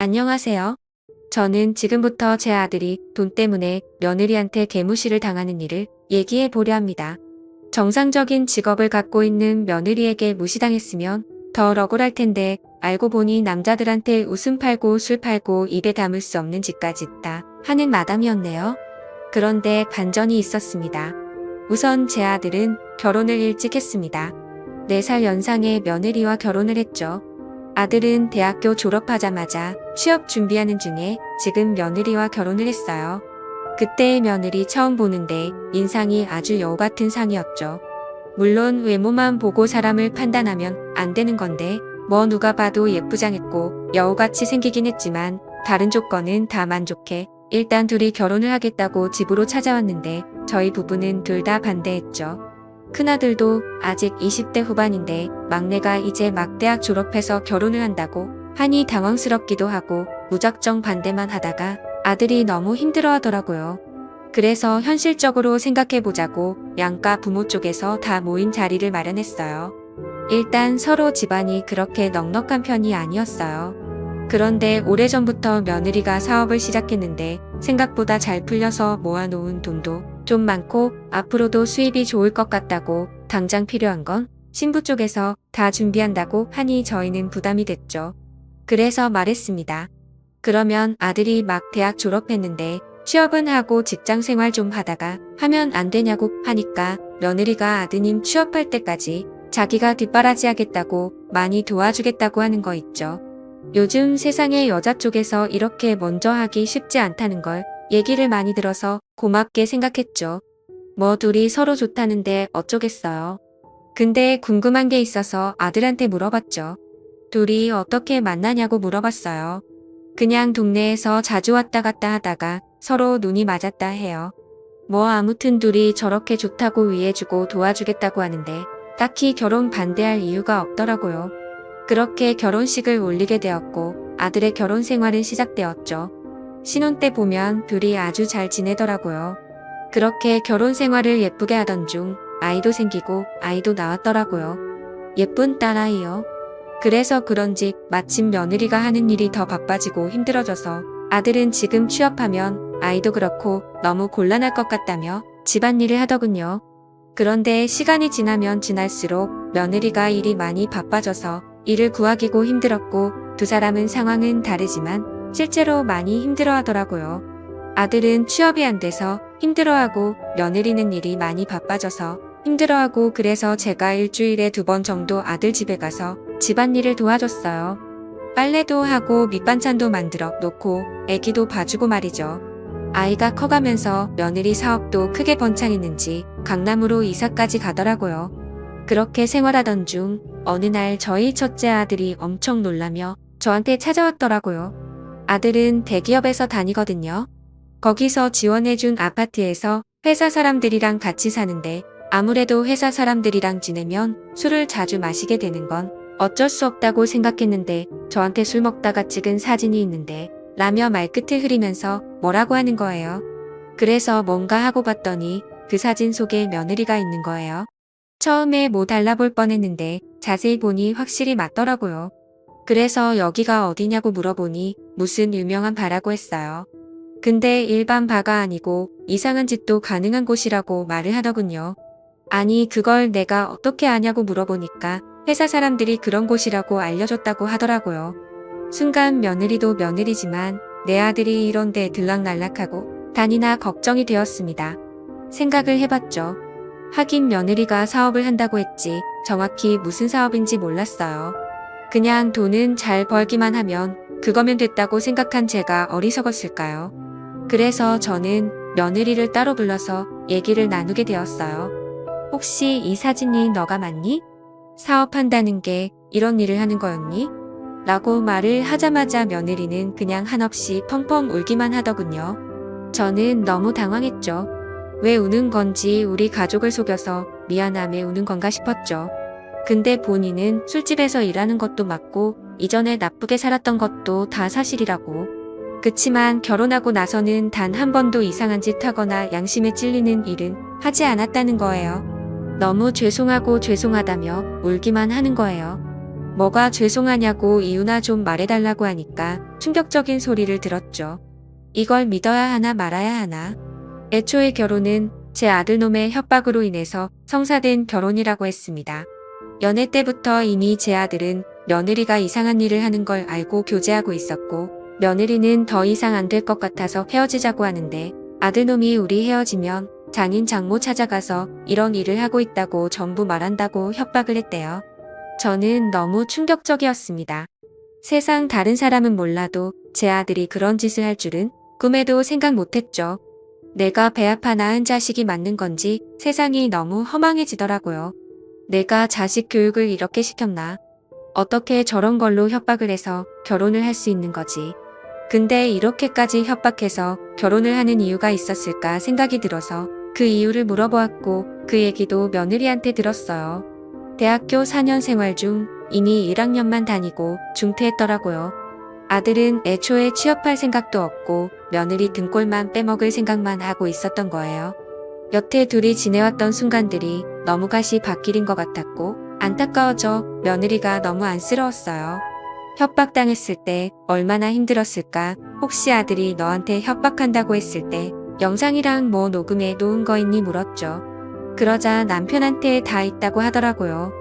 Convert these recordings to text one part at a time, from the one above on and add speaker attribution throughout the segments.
Speaker 1: 안녕하세요. 저는 지금부터 제 아들이 돈 때문에 며느리한테 개무시를 당하는 일을 얘기해 보려 합니다. 정상적인 직업을 갖고 있는 며느리에게 무시당했으면 더 억울할 텐데 알고 보니 남자들한테 웃음 팔고 술 팔고 입에 담을 수 없는 짓까지 있다 하는 마담이었네요. 그런데 반전이 있었습니다. 우선 제 아들은 결혼을 일찍 했습니다. 4살 연상의 며느리와 결혼을 했죠. 아들은 대학교 졸업하자마자 취업 준비하는 중에 지금 며느리와 결혼을 했어요. 그때의 며느리 처음 보는데 인상이 아주 여우 같은 상이었죠. 물론 외모만 보고 사람을 판단하면 안 되는 건데 뭐 누가 봐도 예쁘장했고 여우같이 생기긴 했지만 다른 조건은 다 만족해 일단 둘이 결혼을 하겠다고 집으로 찾아왔는데 저희 부부는 둘 다 반대했죠. 큰아들도 아직 20대 후반인데 막내가 이제 막 대학 졸업해서 결혼을 한다고 하니 당황스럽기도 하고 무작정 반대만 하다가 아들이 너무 힘들어 하더라고요. 그래서 현실적으로 생각해보자고 양가 부모 쪽에서 다 모인 자리를 마련했어요. 일단 서로 집안이 그렇게 넉넉한 편이 아니었어요. 그런데 오래전부터 며느리가 사업을 시작했는데 생각보다 잘 풀려서 모아놓은 돈도 좀 많고 앞으로도 수입이 좋을 것 같다고 당장 필요한 건 신부 쪽에서 다 준비한다고 하니 저희는 부담이 됐죠. 그래서 말했습니다. 그러면 아들이 막 대학 졸업했는데 취업은 하고 직장 생활 좀 하다가 하면 안 되냐고 하니까 며느리가 아드님 취업할 때까지 자기가 뒷바라지 하겠다고 많이 도와주겠다고 하는 거 있죠. 요즘 세상에 여자 쪽에서 이렇게 먼저 하기 쉽지 않다는 걸 얘기를 많이 들어서 고맙게 생각했죠. 뭐 둘이 서로 좋다는데 어쩌겠어요. 근데 궁금한 게 있어서 아들한테 물어봤죠. 둘이 어떻게 만나냐고 물어봤어요. 그냥 동네에서 자주 왔다 갔다 하다가 서로 눈이 맞았다 해요. 뭐 아무튼 둘이 저렇게 좋다고 위해주고 도와주겠다고 하는데 딱히 결혼 반대할 이유가 없더라고요. 그렇게 결혼식을 올리게 되었고 아들의 결혼 생활은 시작되었죠. 신혼 때 보면 둘이 아주 잘 지내더라고요. 그렇게 결혼 생활을 예쁘게 하던 중 아이도 생기고 아이도 나왔더라고요. 예쁜 딸아이요. 그래서 그런지 마침 며느리가 하는 일이 더 바빠지고 힘들어져서 아들은 지금 취업하면 아이도 그렇고 너무 곤란할 것 같다며 집안일을 하더군요. 그런데 시간이 지나면 지날수록 며느리가 일이 많이 바빠져서 일을 구하기고 힘들었고 두 사람은 상황은 다르지만 실제로 많이 힘들어하더라고요. 아들은 취업이 안 돼서 힘들어하고 며느리는 일이 많이 바빠져서 힘들어하고 그래서 제가 일주일에 2번 정도 아들 집에 가서 집안일을 도와줬어요. 빨래도 하고 밑반찬도 만들어 놓고 애기도 봐주고 말이죠. 아이가 커가면서 며느리 사업도 크게 번창했는지 강남으로 이사까지 가더라고요. 그렇게 생활하던 중 어느 날 저희 첫째 아들이 엄청 놀라며 저한테 찾아왔더라고요. 아들은 대기업에서 다니거든요. 거기서 지원해준 아파트에서 회사 사람들이랑 같이 사는데 아무래도 회사 사람들이랑 지내면 술을 자주 마시게 되는 건 어쩔 수 없다고 생각했는데 저한테 술 먹다가 찍은 사진이 있는데 라며 말끝을 흐리면서 뭐라고 하는 거예요. 그래서 뭔가 하고 봤더니 그 사진 속에 며느리가 있는 거예요. 처음에 뭐 달라볼 뻔했는데 자세히 보니 확실히 맞더라고요. 그래서 여기가 어디냐고 물어보니 무슨 유명한 바라고 했어요. 근데 일반 바가 아니고 이상한 짓도 가능한 곳이라고 말을 하더군요. 아니 그걸 내가 어떻게 아냐고 물어보니까 회사 사람들이 그런 곳이라고 알려줬다고 하더라고요. 순간 며느리도 며느리지만 내 아들이 이런 데 들락날락하고 다니나 걱정이 되었습니다. 생각을 해봤죠. 하긴 며느리가 사업을 한다고 했지 정확히 무슨 사업인지 몰랐어요. 그냥 돈은 잘 벌기만 하면 그거면 됐다고 생각한 제가 어리석었을까요? 그래서 저는 며느리를 따로 불러서 얘기를 나누게 되었어요. 혹시 이 사진이 너가 맞니? 사업한다는 게 이런 일을 하는 거였니? 라고 말을 하자마자 며느리는 그냥 한없이 펑펑 울기만 하더군요. 저는 너무 당황했죠. 왜 우는 건지 우리 가족을 속여서 미안함에 우는 건가 싶었죠. 근데 본인은 술집에서 일하는 것도 맞고 이전에 나쁘게 살았던 것도 다 사실이라고. 그치만 결혼하고 나서는 단 한 번도 이상한 짓 하거나 양심에 찔리는 일은 하지 않았다는 거예요. 너무 죄송하고 죄송하다며 울기만 하는 거예요. 뭐가 죄송하냐고 이유나 좀 말해달라고 하니까 충격적인 소리를 들었죠. 이걸 믿어야 하나 말아야 하나. 애초에 결혼은 제 아들놈의 협박으로 인해서 성사된 결혼이라고 했습니다. 연애 때부터 이미 제 아들은 며느리가 이상한 일을 하는 걸 알고 교제하고 있었고, 며느리는 더 이상 안 될 것 같아서 헤어지자고 하는데, 아들놈이 우리 헤어지면 장인 장모 찾아가서 이런 일을 하고 있다고 전부 말한다고 협박을 했대요. 저는 너무 충격적이었습니다. 세상 다른 사람은 몰라도 제 아들이 그런 짓을 할 줄은 꿈에도 생각 못했죠. 내가 배 아파 낳은 자식이 맞는 건지 세상이 너무 허망해지더라고요. 내가 자식 교육을 이렇게 시켰나? 어떻게 저런 걸로 협박을 해서 결혼을 할 수 있는 거지? 근데 이렇게까지 협박해서 결혼을 하는 이유가 있었을까 생각이 들어서 그 이유를 물어보았고 그 얘기도 며느리한테 들었어요. 대학교 4년 생활 중 이미 1학년만 다니고 중퇴했더라고요. 아들은 애초에 취업할 생각도 없고 며느리 등골만 빼먹을 생각만 하고 있었던 거예요. 여태 둘이 지내왔던 순간들이 너무 가시밭길인 것 같았고 안타까워져 며느리가 너무 안쓰러웠어요. 협박당했을 때 얼마나 힘들었을까. 혹시 아들이 너한테 협박한다고 했을 때 영상이랑 뭐 녹음해 놓은 거 있니 물었죠. 그러자 남편한테 다 있다고 하더라고요.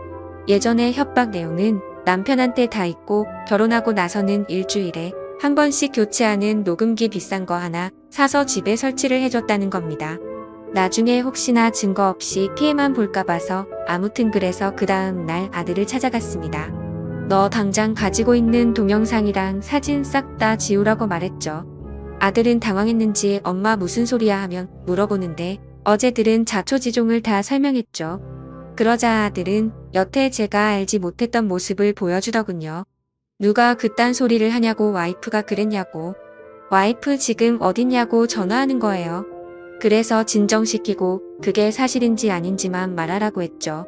Speaker 1: 예전에 협박 내용은 남편한테 다 있고 결혼하고 나서는 일주일에 한 번씩 교체하는 녹음기 비싼 거 하나 사서 집에 설치를 해줬다는 겁니다. 나중에 혹시나 증거 없이 피해만 볼까 봐서 아무튼 그래서 그 다음 날 아들을 찾아갔습니다. 너 당장 가지고 있는 동영상이랑 사진 싹 다 지우라고 말했죠. 아들은 당황했는지 엄마 무슨 소리야 하면 물어보는데 어제 들은 자초지종을 다 설명했죠. 그러자 아들은 여태 제가 알지 못했던 모습을 보여주더군요. 누가 그딴 소리를 하냐고 와이프가 그랬냐고. 와이프 지금 어딨냐고 전화하는 거예요. 그래서 진정시키고 그게 사실인지 아닌지만 말하라고 했죠.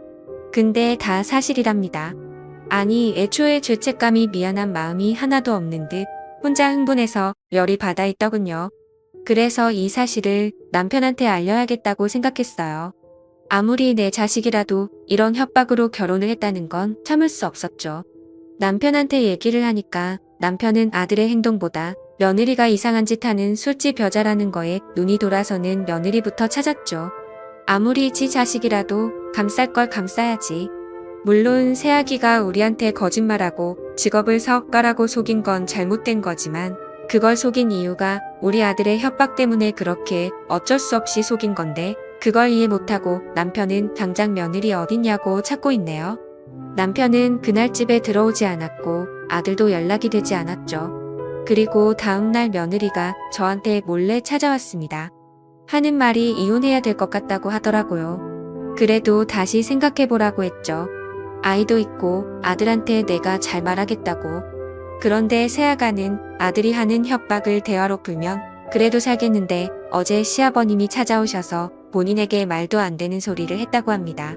Speaker 1: 근데 다 사실이랍니다. 아니 애초에 죄책감이 미안한 마음이 하나도 없는 듯 혼자 흥분해서 열이 받아 있더군요. 그래서 이 사실을 남편한테 알려야겠다고 생각했어요. 아무리 내 자식이라도 이런 협박으로 결혼을 했다는 건 참을 수 없었죠. 남편한테 얘기를 하니까 남편은 아들의 행동보다 며느리가 이상한 짓 하는 술집 여자라는 거에 눈이 돌아서는 며느리부터 찾았죠. 아무리 지 자식이라도 감쌀 걸 감싸야지. 물론 새아기가 우리한테 거짓말하고 직업을 사업가라고 속인 건 잘못된 거지만 그걸 속인 이유가 우리 아들의 협박 때문에 그렇게 어쩔 수 없이 속인 건데 그걸 이해 못하고 남편은 당장 며느리 어딨냐고 찾고 있네요. 남편은 그날 집에 들어오지 않았고 아들도 연락이 되지 않았죠. 그리고 다음날 며느리가 저한테 몰래 찾아왔습니다. 하는 말이 이혼해야 될 것 같다고 하더라고요. 그래도 다시 생각해보라고 했죠. 아이도 있고 아들한테 내가 잘 말하겠다고. 그런데 새아가는 아들이 하는 협박을 대화로 풀면 그래도 살겠는데 어제 시아버님이 찾아오셔서 본인에게 말도 안 되는 소리를 했다고 합니다.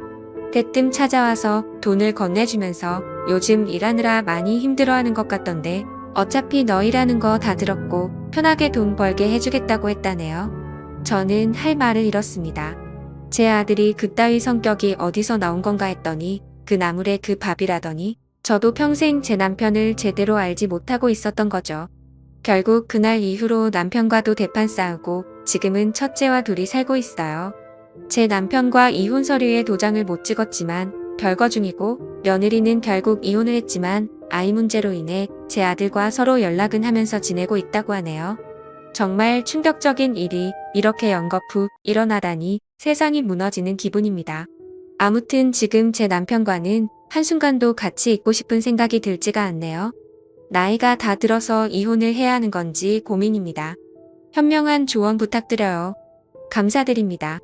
Speaker 1: 대뜸 찾아와서 돈을 건네주면서 요즘 일하느라 많이 힘들어하는 것 같던데 어차피 너 일하는 거 다 들었고 편하게 돈 벌게 해주겠다고 했다네요. 저는 할 말을 잃었습니다. 제 아들이 그따위 성격이 어디서 나온 건가 했더니 그 나물에 그 밥이라더니 저도 평생 제 남편을 제대로 알지 못하고 있었던 거죠. 결국 그날 이후로 남편과도 대판 싸우고 지금은 첫째와 둘이 살고 있어요. 제 남편과 이혼 서류에 도장을 못 찍었지만 별거 중이고 며느리는 결국 이혼을 했지만 아이 문제로 인해 제 아들과 서로 연락은 하면서 지내고 있다고 하네요. 정말 충격적인 일이 이렇게 연거푸 일어나다니 세상이 무너지는 기분입니다. 아무튼 지금 제 남편과는 한순간도 같이 있고 싶은 생각이 들지가 않네요. 나이가 다 들어서 이혼을 해야 하는 건지 고민입니다. 현명한 조언 부탁드려요. 감사드립니다.